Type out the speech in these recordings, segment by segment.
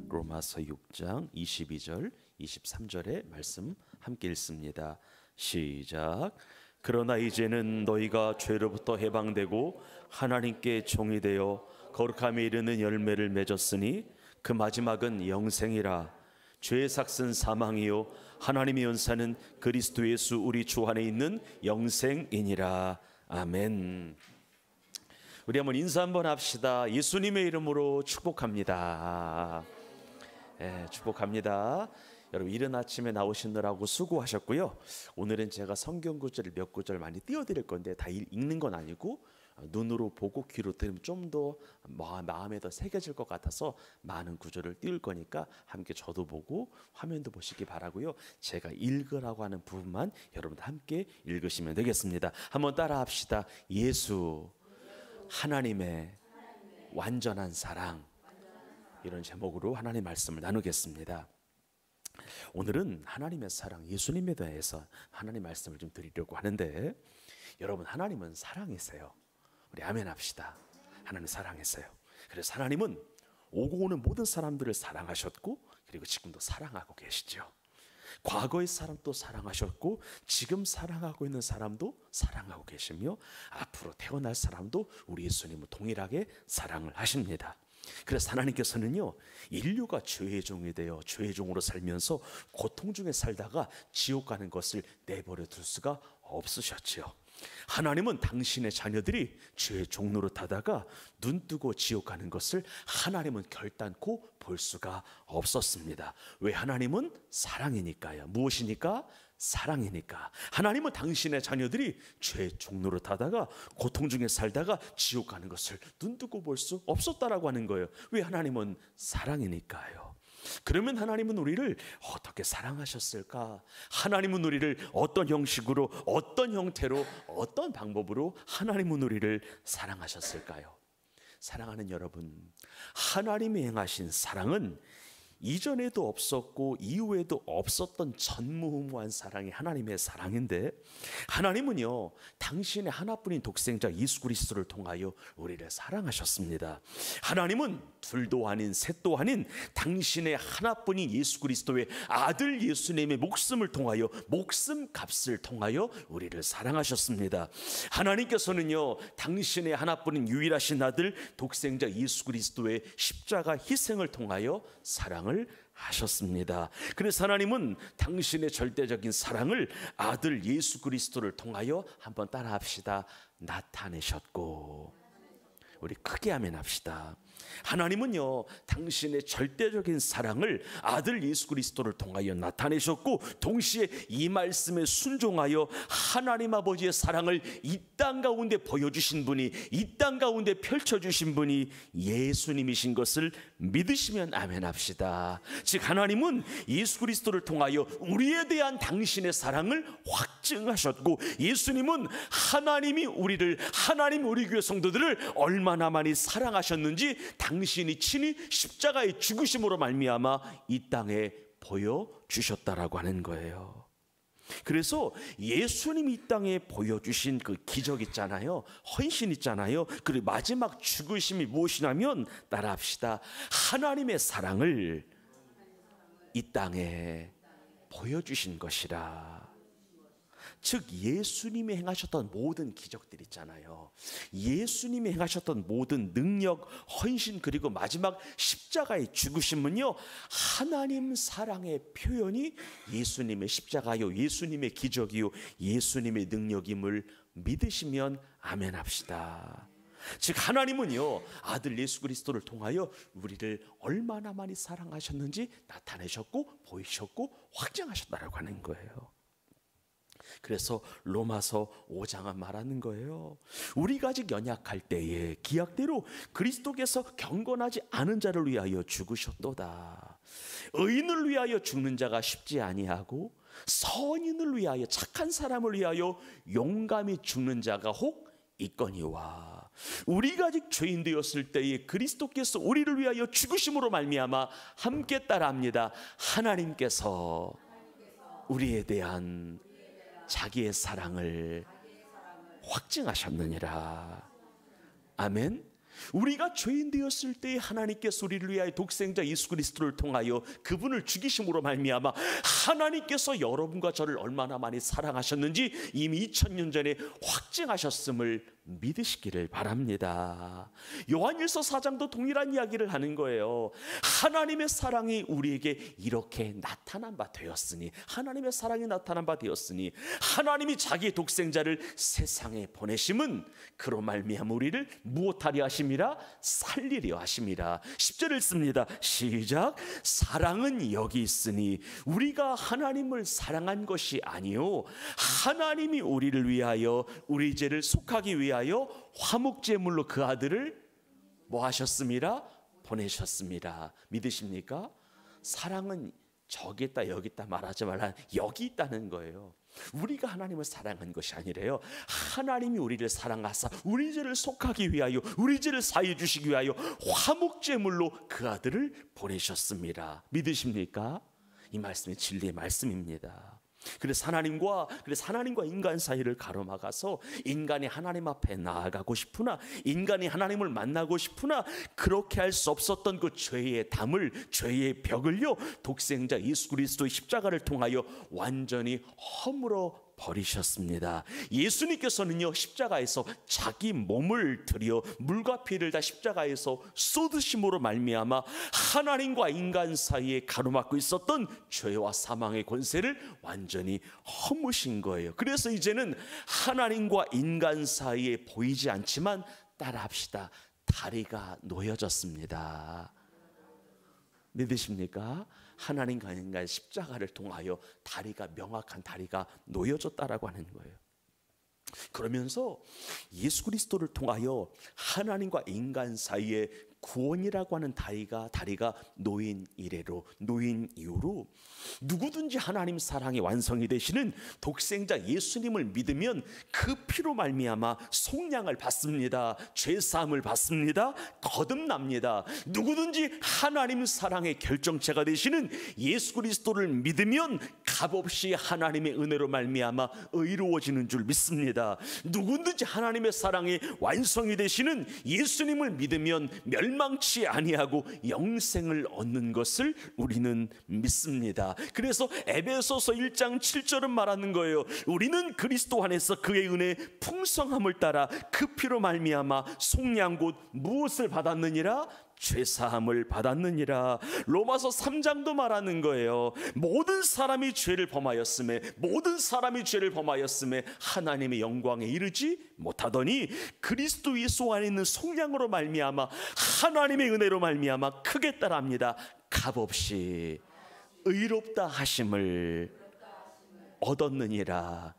로마서 6장 22절 23절의 말씀 함께 읽습니다. 시작. 그러나 이제는 너희가 죄로부터 해방되고 하나님께 종이 되어 거룩함에 이르는 열매를 맺었으니 그 마지막은 영생이라. 죄의 삭은 사망이요 하나님의 연사는 그리스도 예수 우리 주 안에 있는 영생이니라. 아멘. 우리 한번 인사 한번 합시다. 예수님의 이름으로 축복합니다. 축복합니다. 여러분 이른 아침에 나오시느라고 수고하셨고요. 오늘은 제가 성경 구절을 몇 구절 많이 띄워드릴 건데 다 읽는 건 아니고 눈으로 보고 귀로 들으면 좀 더 마음에 더 새겨질 것 같아서 많은 구절을 띄울 거니까 함께 저도 보고 화면도 보시기 바라고요. 제가 읽으라고 하는 부분만 여러분 함께 읽으시면 되겠습니다. 한번 따라 합시다. 예수 하나님의 완전한 사랑, 이런 제목으로 하나님의 말씀을 나누겠습니다. 오늘은 하나님의 사랑, 예수님에 대해서 하나님의 말씀을 좀 드리려고 하는데, 여러분 하나님은 사랑이세요. 우리 아멘 합시다. 하나님 사랑이세요. 그래서 하나님은 오고 오는 모든 사람들을 사랑하셨고, 그리고 지금도 사랑하고 계시죠. 과거의 사람도 사랑하셨고, 지금 사랑하고 있는 사람도 사랑하고 계시며, 앞으로 태어날 사람도 우리 예수님을 동일하게 사랑을 하십니다. 그래서 하나님께서는요, 인류가 죄의 종이 되어 죄의 종으로 살면서 고통 중에 살다가 지옥 가는 것을 내버려 둘 수가 없으셨지요. 하나님은 당신의 자녀들이 죄의 종로로 타다가 눈 뜨고 지옥 가는 것을 하나님은 결단코 볼 수가 없었습니다. 왜? 하나님은 사랑이니까요. 무엇이니까? 사랑이니까. 하나님은 당신의 자녀들이 죄의 종로로 타다가 고통 중에 살다가 지옥 가는 것을 눈 뜨고 볼 수 없었다라고 하는 거예요. 왜? 하나님은 사랑이니까요. 그러면 하나님은 우리를 어떻게 사랑하셨을까? 하나님은 우리를 어떤 형식으로, 어떤 형태로, 어떤 방법으로 하나님은 우리를 사랑하셨을까요? 사랑하는 여러분, 하나님이 행하신 사랑은 이전에도 없었고 이후에도 없었던 전무후무한 사랑이 하나님의 사랑인데, 하나님은요 당신의 하나뿐인 독생자 예수 그리스도를 통하여 우리를 사랑하셨습니다. 하나님은 둘도 아닌 셋도 아닌 당신의 하나뿐인 예수 그리스도의 아들 예수님의 목숨을 통하여, 목숨 값을 통하여 우리를 사랑하셨습니다. 하나님께서는요 당신의 하나뿐인 유일하신 아들 독생자 예수 그리스도의 십자가 희생을 통하여 사랑을 하셨습니다. 그래서 하나님은 당신의 절대적인 사랑을 아들 예수 그리스도를 통하여, 한번 따라 합시다, 나타내셨고. 우리 크게 아멘 합시다. 하나님은요 당신의 절대적인 사랑을 아들 예수 그리스도를 통하여 나타내셨고, 동시에 이 말씀에 순종하여 하나님 아버지의 사랑을 이 땅 가운데 보여주신 분이, 이 땅 가운데 펼쳐주신 분이 예수님이신 것을 믿으시면 아멘 합시다. 즉 하나님은 예수 그리스도를 통하여 우리에 대한 당신의 사랑을 확증하셨고, 예수님은 하나님이 우리를, 하나님 우리 교회 성도들을 얼마나 많이 사랑하셨는지 당신이 친히 십자가의 죽으심으로 말미암아 이 땅에 보여주셨다라고 하는 거예요. 그래서 예수님이 이 땅에 보여주신 그 기적 있잖아요, 헌신 있잖아요, 그리고 마지막 죽으심이 무엇이냐면, 따라합시다, 하나님의 사랑을 이 땅에 보여주신 것이라. 즉 예수님이 행하셨던 모든 기적들 있잖아요, 예수님이 행하셨던 모든 능력, 헌신, 그리고 마지막 십자가의 죽으심은요 하나님 사랑의 표현이 예수님의 십자가요, 예수님의 기적이요, 예수님의 능력임을 믿으시면 아멘 합시다. 즉 하나님은요 아들 예수 그리스도를 통하여 우리를 얼마나 많이 사랑하셨는지 나타내셨고, 보이셨고, 확증하셨다라고 하는 거예요. 그래서 로마서 5장은 말하는 거예요. 우리가 아직 연약할 때에 기약대로 그리스도께서 경건하지 않은 자를 위하여 죽으셨도다. 의인을 위하여 죽는 자가 쉽지 아니하고 선인을 위하여, 착한 사람을 위하여 용감히 죽는 자가 혹 있거니와. 우리가 아직 죄인 되었을 때에 그리스도께서 우리를 위하여 죽으심으로 말미암아, 함께 따라합니다, 하나님께서 우리에 대한 자기의 사랑을 확증하셨느니라. 아멘. 우리가 죄인 되었을 때 하나님께서 우리를 위하여 독생자 예수 그리스도를 통하여 그분을 죽이심으로 말미암아 하나님께서 여러분과 저를 얼마나 많이 사랑하셨는지 이미 2000년 전에 확증하셨음을 믿으시기를 바랍니다. 요한일서 4장도 동일한 이야기를 하는 거예요. 하나님의 사랑이 우리에게 이렇게 나타난 바 되었으니, 하나님의 사랑이 나타난 바 되었으니 하나님이 자기의 독생자를 세상에 보내심은 그로 말미암아 우리를 무엇하려 하심이라? 살리려 하심이라. 10절을 씁니다. 시작. 사랑은 여기 있으니 우리가 하나님을 사랑한 것이 아니요 하나님이 우리를 위하여 우리 죄를 속하기 위하여 화목제물로 그 아들을 뭐 하셨습니다? 보내셨습니다. 믿으십니까? 사랑은 저기 있다 여기 있다 말하지 말라, 여기 있다는 거예요. 우리가 하나님을 사랑한 것이 아니래요. 하나님이 우리를 사랑하사 우리 죄를 속하기 위하여 우리 죄를 사해 주시기 위하여 화목제물로 그 아들을 보내셨습니다. 믿으십니까? 이 말씀이 진리의 말씀입니다. 그래서 하나님과 인간 사이를 가로막아서 인간이 하나님 앞에 나아가고 싶으나, 인간이 하나님을 만나고 싶으나 그렇게 할 수 없었던 그 죄의 담을, 죄의 벽을요 독생자 예수 그리스도의 십자가를 통하여 완전히 허물어 버리셨습니다. 예수님께서는요 십자가에서 자기 몸을 들여 물과 피를 다 십자가에서 쏟으심으로 말미암아 하나님과 인간 사이에 가로막고 있었던 죄와 사망의 권세를 완전히 허무신 거예요. 그래서 이제는 하나님과 인간 사이에 보이지 않지만 따라합시다. 다리가 놓여졌습니다. 믿으십니까? 하나님과 인간의 십자가를 통하여 다리가, 명확한 다리가 놓여졌다라고 하는 거예요. 그러면서 예수 그리스도를 통하여 하나님과 인간 사이에 구원이라고 하는 다리가 놓인 이래로, 놓인 이후로 누구든지 하나님 사랑의 완성이 되시는 독생자 예수님을 믿으면 그 피로 말미암아 속량을 받습니다. 죄사함을 받습니다. 거듭납니다. 누구든지 하나님 사랑의 결정체가 되시는 예수 그리스도를 믿으면 값없이 하나님의 은혜로 말미암아 의로워지는 줄 믿습니다. 누구든지 하나님의 사랑의 완성이 되시는 예수님을 믿으면 멸망치 아니하고 영생을 얻는 것을 우리는 믿습니다. 그래서 에베소서 1장 7절은 말하는 거예요. 우리는 그리스도 안에서 그의 은혜의 풍성함을 따라 그 피로 말미암아 속량 곧 무엇을 받았느니라? 죄사함을 받았느니라. 로마서 3장도 말하는 거예요. 모든 사람이 죄를 범하였음에 하나님의 영광에 이르지 못하더니 그리스도 예수 안에 있는 속량으로 말미암아 하나님의 은혜로 말미암아 크게 따라합니다. 값없이 의롭다 하심을 얻었느니라.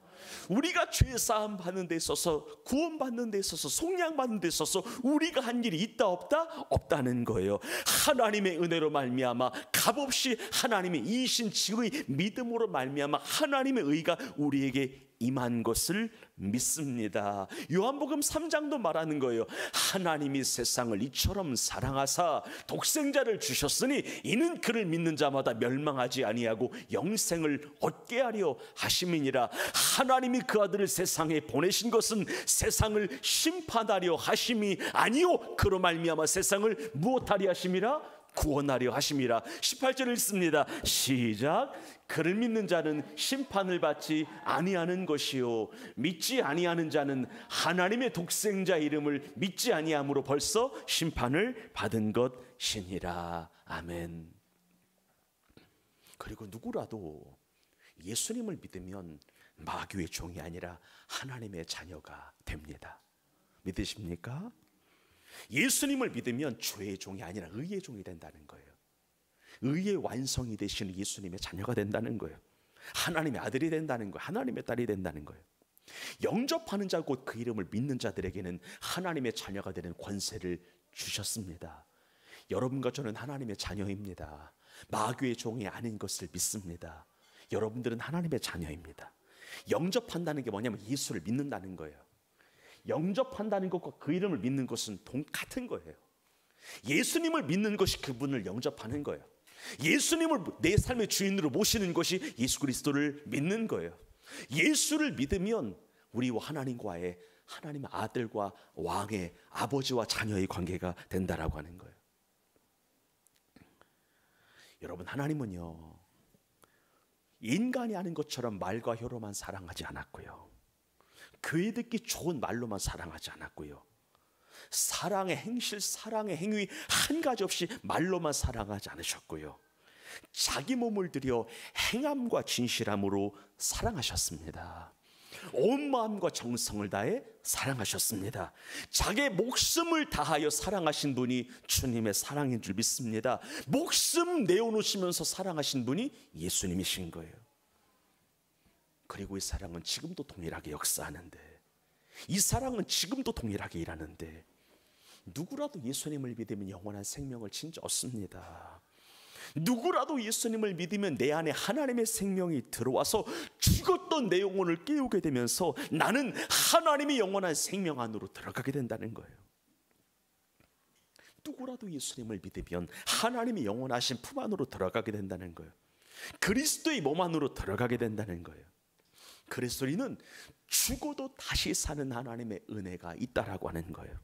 우리가 죄사함 받는 데 있어서, 구원 받는 데 있어서, 속량 받는 데 있어서 우리가 한 일이 있다 없다? 없다는 거예요. 하나님의 은혜로 말미암아 값없이 하나님의 이신 지의 믿음으로 말미암아 하나님의 의가 우리에게 임한 것을 믿습니다. 요한복음 3장도 말하는 거예요. 하나님이 세상을 이처럼 사랑하사 독생자를 주셨으니 이는 그를 믿는 자마다 멸망하지 아니하고 영생을 얻게 하려 하심이니라. 하나님이 그 아들을 세상에 보내신 것은 세상을 심판하려 하심이 아니요 그로 말미암아 세상을 무엇하려 하심이라? 구원하려 하심이라. 18절을 읽습니다. 시작. 그를 믿는 자는 심판을 받지 아니하는 것이요 믿지 아니하는 자는 하나님의 독생자 이름을 믿지 아니함으로 벌써 심판을 받은 것이니라. 아멘. 그리고 누구라도 예수님을 믿으면 마귀의 종이 아니라 하나님의 자녀가 됩니다. 믿으십니까? 예수님을 믿으면 죄의 종이 아니라 의의 종이 된다는 거예요. 의의 완성이 되시는 예수님의 자녀가 된다는 거예요. 하나님의 아들이 된다는 거예요. 하나님의 딸이 된다는 거예요. 영접하는 자 곧 그 이름을 믿는 자들에게는 하나님의 자녀가 되는 권세를 주셨습니다. 여러분과 저는 하나님의 자녀입니다. 마귀의 종이 아닌 것을 믿습니다. 여러분들은 하나님의 자녀입니다. 영접한다는 게 뭐냐면 예수를 믿는다는 거예요. 영접한다는 것과 그 이름을 믿는 것은 같은 거예요. 예수님을 믿는 것이 그분을 영접하는 거예요. 예수님을 내 삶의 주인으로 모시는 것이 예수 그리스도를 믿는 거예요. 예수를 믿으면 우리와 하나님과의 하나님의 아들과 왕의 아버지와 자녀의 관계가 된다라고 하는 거예요. 여러분, 하나님은요, 인간이 하는 것처럼 말과 혀로만 사랑하지 않았고요, 귀에 듣기 좋은 말로만 사랑하지 않았고요, 사랑의 행실, 사랑의 행위 한 가지 없이 말로만 사랑하지 않으셨고요, 자기 몸을 들여 행함과 진실함으로 사랑하셨습니다. 온 마음과 정성을 다해 사랑하셨습니다. 자기의 목숨을 다하여 사랑하신 분이 주님의 사랑인 줄 믿습니다. 목숨 내어놓으시면서 사랑하신 분이 예수님이신 거예요. 그리고 이 사랑은 지금도 동일하게 역사하는데, 이 사랑은 지금도 동일하게 일하는데, 누구라도 예수님을 믿으면 영원한 생명을 진짜 얻습니다. 누구라도 예수님을 믿으면 내 안에 하나님의 생명이 들어와서 죽었던 내 영혼을 깨우게 되면서 나는 하나님의 영원한 생명 안으로 들어가게 된다는 거예요. 누구라도 예수님을 믿으면 하나님의 영원하신 품 안으로 들어가게 된다는 거예요. 그리스도의 몸 안으로 들어가게 된다는 거예요. 그래서 우리는 죽어도 다시 사는 하나님의 은혜가 있다라고 하는 거예요.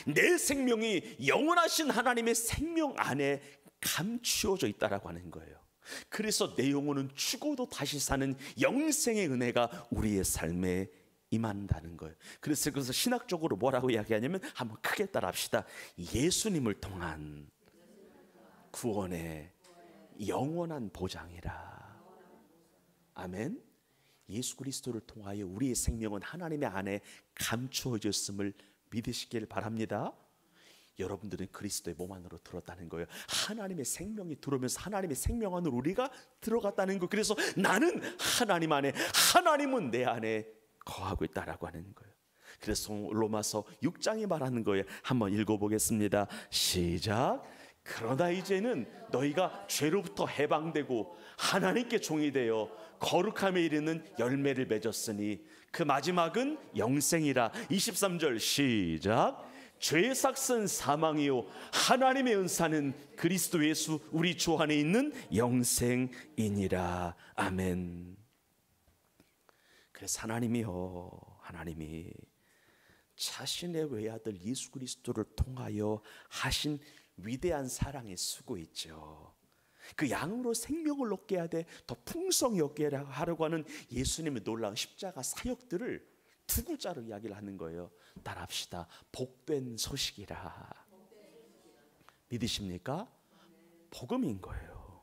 내 생명이 영원하신 하나님의 생명 안에 감추어져 있다라고 하는 거예요. 그래서 내 영혼은 죽어도 다시 사는 영생의 은혜가 우리의 삶에 임한다는 거예요. 그래서 신학적으로 뭐라고 이야기하냐면, 한번 크게 따라합시다. 예수님을 통한 구원의 영원한 보장이라. 아멘. 예수 그리스도를 통하여 우리의 생명은 하나님의 안에 감추어졌음을 믿으시길 바랍니다. 여러분들은 그리스도의 몸 안으로 들었다는 거예요. 하나님의 생명이 들어오면서 하나님의 생명 안으로 우리가 들어갔다는 거. 그래서 나는 하나님 안에, 하나님은 내 안에 거하고 있다라고 하는 거예요. 그래서 로마서 6장이 말하는 거예요. 한번 읽어보겠습니다. 시작. 그러나 이제는 너희가 죄로부터 해방되고 하나님께 종이 되어 거룩함에 이르는 열매를 맺었으니 그 마지막은 영생이라. 23절 시작. 죄의 삭은 사망이요 하나님의 은사는 그리스도 예수 우리 주 안에 있는 영생이니라. 아멘. 그래서 하나님이 자신의 외아들 예수 그리스도를 통하여 하신 위대한 사랑에 쓰고 있죠. 그 양으로 생명을 얻게 하되 더 풍성히 얻게 하려고 하는 예수님의 놀라운 십자가 사역들을 두 글자로 이야기를 하는 거예요. 따라합시다. 복된 소식이라. 믿으십니까? 복음인 거예요.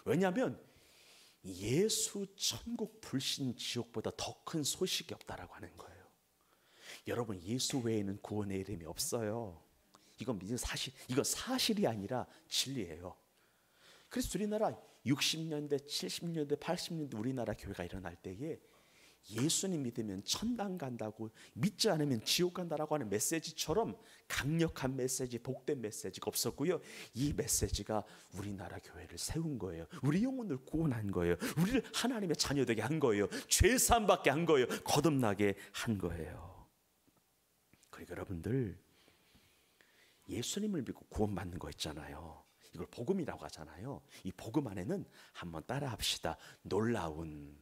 왜냐하면 예수 천국 불신 지옥보다 더 큰 소식이 없다라고 하는 거예요. 여러분, 예수 외에는 구원의 이름이 없어요. 이건 사실이 아니라 진리예요. 그래서 우리나라 60년대, 70년대, 80년대 우리나라 교회가 일어날 때에 예수님 믿으면 천당 간다고, 믿지 않으면 지옥 간다라고 하는 메시지처럼 강력한 메시지, 복된 메시지가 없었고요. 이 메시지가 우리나라 교회를 세운 거예요. 우리 영혼을 구원한 거예요. 우리를 하나님의 자녀되게 한 거예요. 죄사함 받게 한 거예요. 거듭나게 한 거예요. 그리고 여러분들, 예수님을 믿고 구원받는 거 있잖아요. 이걸 복음이라고 하잖아요. 이 복음 안에는 한번 따라합시다. 놀라운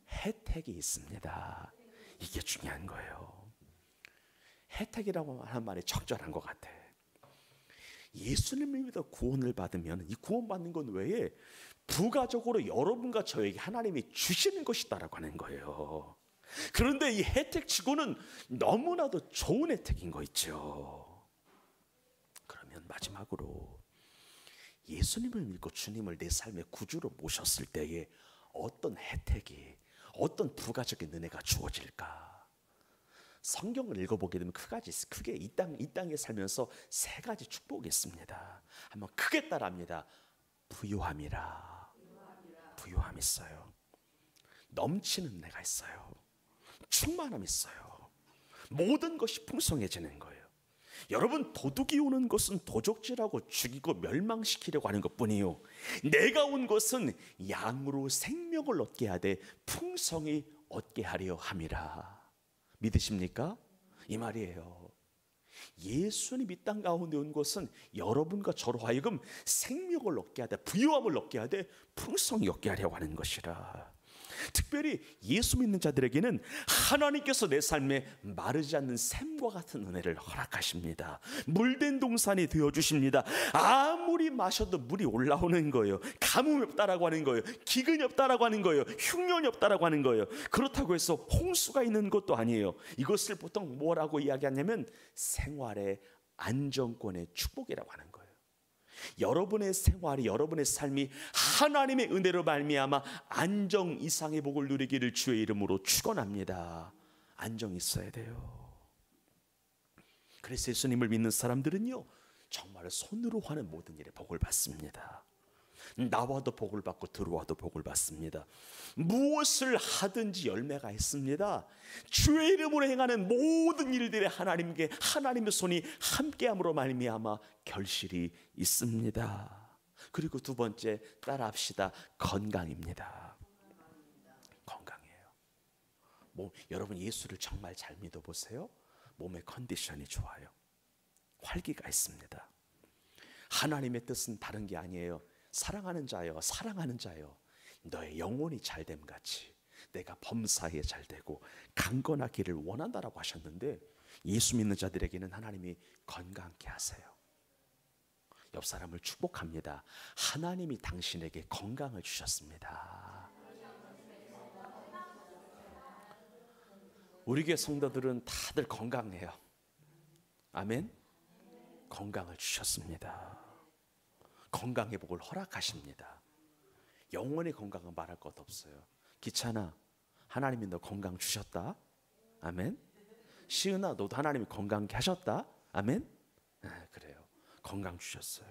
혜택이 있습니다. 이게 중요한 거예요. 혜택이라고 하는 말이 적절한 것 같아. 예수님을 믿어 구원을 받으면 이 구원받는 것 외에 부가적으로 여러분과 저에게 하나님이 주시는 것이다라고 하는 거예요. 그런데 이 혜택치고는 너무나도 좋은 혜택인 거 있죠. 그러면 마지막으로 예수님을 믿고 주님을 내 삶의 구주로 모셨을 때에 어떤 혜택이, 어떤 부가적인 은혜가 주어질까? 성경을 읽어보게 되면 크게 이 땅에 살면서 세 가지 축복이 있습니다. 한번 크게 따라합니다. 부요함이라. 부요함 있어요. 넘치는 은혜가 있어요. 충만함 있어요. 모든 것이 풍성해지는 거예요. 여러분, 도둑이 오는 것은 도적질하고 죽이고 멸망시키려고 하는 것뿐이요, 내가 온 것은 양으로 생명을 얻게 하되 풍성히 얻게 하려 함이라. 믿으십니까? 이 말이에요. 예수님 이 땅 가운데 온 것은 여러분과 저로 하여금 생명을 얻게 하되 부요함을 얻게 하되 풍성히 얻게 하려고 하는 것이라. 특별히 예수 믿는 자들에게는 하나님께서 내 삶에 마르지 않는 샘과 같은 은혜를 허락하십니다. 물된 동산이 되어주십니다. 아무리 마셔도 물이 올라오는 거예요. 가뭄이 없다라고 하는 거예요. 기근이 없다라고 하는 거예요. 흉년이 없다라고 하는 거예요. 그렇다고 해서 홍수가 있는 것도 아니에요. 이것을 보통 뭐라고 이야기하냐면 생활의 안정권의 축복이라고 하는 거예요. 여러분의 생활이, 여러분의 삶이 하나님의 은혜로 말미암아 안정 이상의 복을 누리기를 주의 이름으로 축원합니다. 안정이 있어야 돼요. 그래서 예수님을 믿는 사람들은요, 정말 손으로 하는 모든 일에 복을 받습니다. 나와도 복을 받고 들어와도 복을 받습니다. 무엇을 하든지 열매가 있습니다. 주의 이름으로 행하는 모든 일들에 하나님의 손이 함께함으로 말미암아 결실이 있습니다. 그리고 두 번째, 따라합시다. 건강입니다. 건강이에요. 여러분 예수를 정말 잘 믿어보세요. 몸의 컨디션이 좋아요. 활기가 있습니다. 하나님의 뜻은 다른 게 아니에요. 사랑하는 자여, 사랑하는 자여, 너의 영혼이 잘됨 같이 내가 범사에 잘되고 강건하기를 원한다라고 하셨는데, 예수 믿는 자들에게는 하나님이 건강케 하세요. 옆 사람을 축복합니다. 하나님이 당신에게 건강을 주셨습니다. 우리 교회 성도들은 다들 건강해요. 아멘. 건강을 주셨습니다. 건강의 복을 허락하십니다. 영원히 건강은 말할 것 없어요. 기찬아, 하나님이 너 건강 주셨다. 아멘. 시은아, 너도 하나님이 건강케 하셨다. 아멘. 그래요. 건강 주셨어요.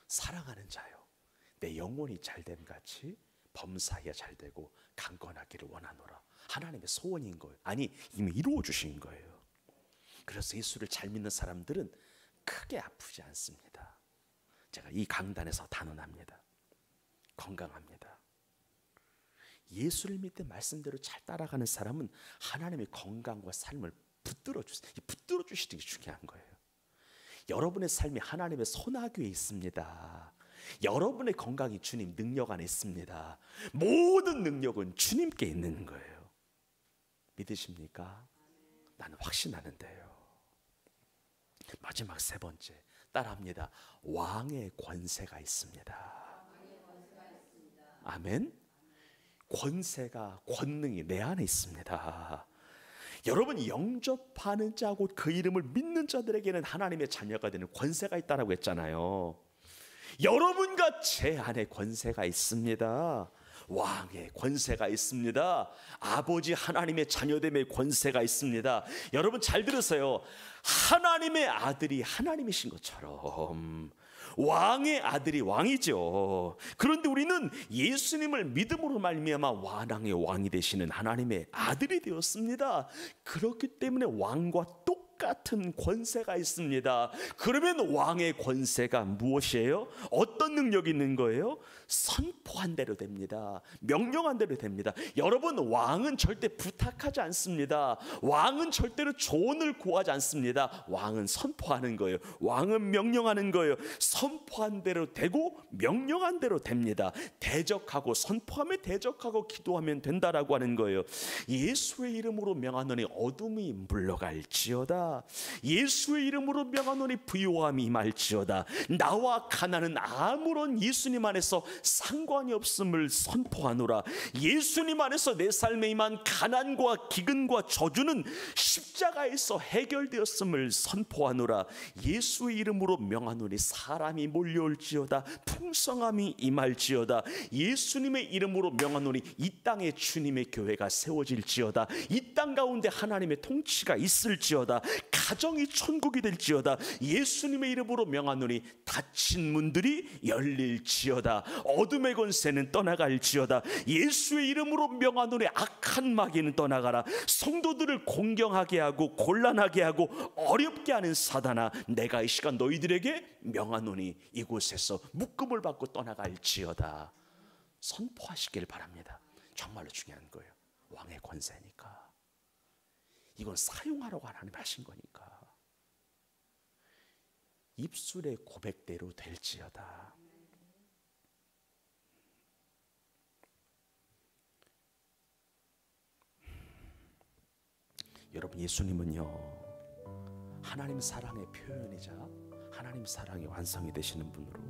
사랑하는 자요, 내 영혼이 잘됨 같이 범사에 잘되고 강건하기를 원하노라. 하나님의 소원인 거예요. 아니, 이미 이루어 주신 거예요. 그래서 예수를 잘 믿는 사람들은 크게 아프지 않습니다. 제가 이 강단에서 단언합니다. 건강합니다. 예수를 믿는 말씀대로 잘 따라가는 사람은 하나님의 건강과 삶을 붙들어 주세요. 붙들어 주시는 게 중요한 거예요. 여러분의 삶이 하나님의 손아귀에 있습니다. 여러분의 건강이 주님 능력 안에 있습니다. 모든 능력은 주님께 있는 거예요. 믿으십니까? 나는 확신하는데요. 마지막 세 번째, 따라합니다. 왕의 권세가 있습니다. 아멘. 권세가, 권능이 내 안에 있습니다. 여러분, 영접하는 자 곧 그 이름을 믿는 자들에게는 하나님의 자녀가 되는 권세가 있다라고 했잖아요. 여러분과 제 안에 권세가 있습니다. 왕의 권세가 있습니다. 아버지 하나님의 자녀됨의 권세가 있습니다. 여러분 잘 들으세요. 하나님의 아들이 하나님이신 것처럼 왕의 아들이 왕이죠. 그런데 우리는 예수님을 믿음으로 말미암아 왕의 왕이 되시는 하나님의 아들이 되었습니다. 그렇기 때문에 왕과 똑같은 권세가 있습니다. 그러면 왕의 권세가 무엇이에요? 어떤 능력이 있는 거예요? 선포한 대로 됩니다. 명령한 대로 됩니다. 여러분, 왕은 절대 부탁하지 않습니다. 왕은 절대로 조언을 구하지 않습니다. 왕은 선포하는 거예요. 왕은 명령하는 거예요. 선포한 대로 되고 명령한 대로 됩니다. 대적하고 선포하면 대적하고 기도하면 된다라고 하는 거예요. 예수의 이름으로 명하노니 어둠이 물러갈지어다. 예수의 이름으로 명하노니 부요함이 임할지어다. 나와 가난은 아무런 예수님 안에서 상관이 없음을 선포하노라. 예수님 안에서 내 삶에 임한 가난과 기근과 저주는 십자가에서 해결되었음을 선포하노라. 예수의 이름으로 명하노니 사람이 몰려올지어다. 풍성함이 임할지어다. 예수님의 이름으로 명하노니 이 땅에 주님의 교회가 세워질지어다. 이 땅 가운데 하나님의 통치가 있을지어다. 가정이 천국이 될지어다. 예수님의 이름으로 명하노니 닫힌 문들이 열릴지어다. 어둠의 권세는 떠나갈지어다. 예수의 이름으로 명하노니 악한 마귀는 떠나가라. 성도들을 공경하게 하고 곤란하게 하고 어렵게 하는 사단아, 내가 이 시간 너희들에게 명하노니 이곳에서 묶음을 받고 떠나갈지어다. 선포하시길 바랍니다. 정말로 중요한 거예요. 왕의 권세니까. 이건 사용하라고 하나님 하신 거니까. 입술의 고백대로 될지어다. 여러분, 예수님은요 하나님 사랑의 표현이자 하나님 사랑의 완성이 되시는 분으로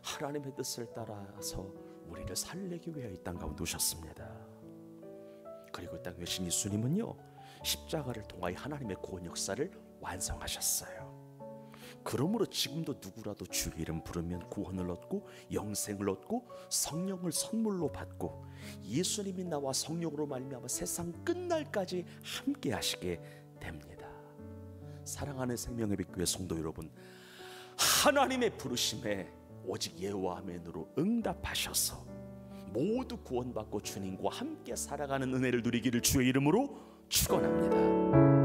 하나님의 뜻을 따라서 우리를 살리기 위해 이 땅 가운데 오셨습니다. 그리고 이 땅에 계신 예수님은요 십자가를 통하여 하나님의 구원 역사를 완성하셨어요. 그러므로 지금도 누구라도 주의 이름 부르면 구원을 얻고 영생을 얻고 성령을 선물로 받고 예수님이 나와 성령으로 말미암아 세상 끝날까지 함께 하시게 됩니다. 사랑하는 생명의 빛교회 성도 여러분, 하나님의 부르심에 오직 예와 아멘으로 응답하셔서 모두 구원받고 주님과 함께 살아가는 은혜를 누리기를 주의 이름으로 축원합니다.